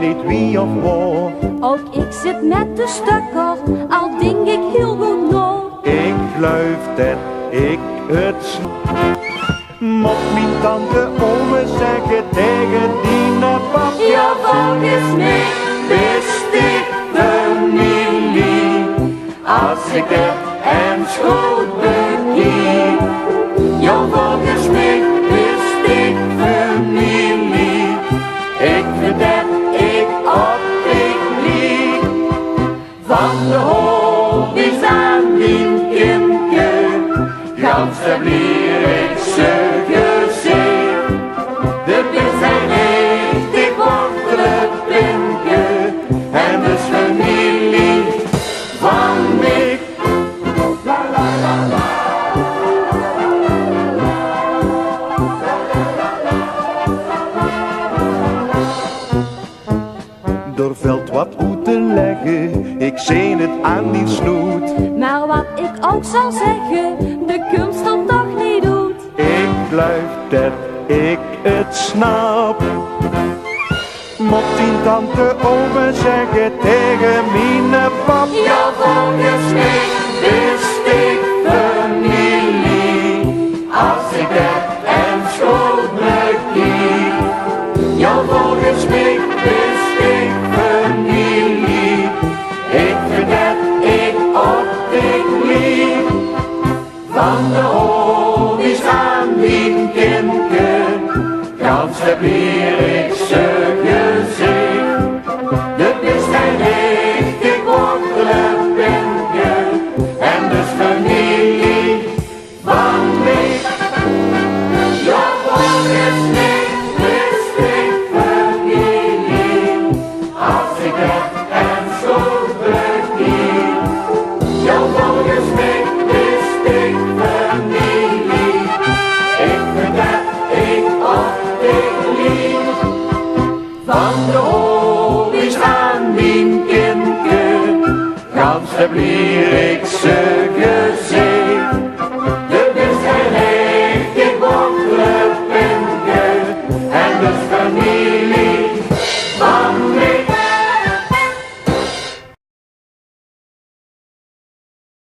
niet wie of waar. Ook ik zit met de stukker, al denk ik heel goed nog. Ik geloof dat ik het Mot mijn tante ome zeggen tegen die pap. Ja, volgens mij wist ik familie. Als ik het en schoot bekie. Ja, volgens mij wist ik familie. Ik weet dat ik op ik liep. Van de hobby's aan die kindje. Gans de Blierikse gezicht. De pis zijn echt, ik word het pinke. En dus familie van mij. La la la la. Door veld wat uit te leggen, ik zie het aan die snoet. Maar wat ik ook zal zeggen, de kunst dat toch niet doet. Ik geloof dat ik het snap. Mot die tante ome zeggen tegen mijn pap. Ja, volgens mij Wist ik familie. Als ik het en schoot me kie. Ja, volgens mij wist ik familie. Ik weet dat ik op ik liep. Van de hobby's aan die kindje. Gans de Blierikse gezicht. De pist en licht, ik word een pinke. En dus familie van mij. Ja, volgens mij wist ik familie. Als ik het en zo bekie. Ja, volgens mij wist ik familie. Ik weet dat ik op ik liep. Van de hobby's aan die kindje. Gans de Blierikse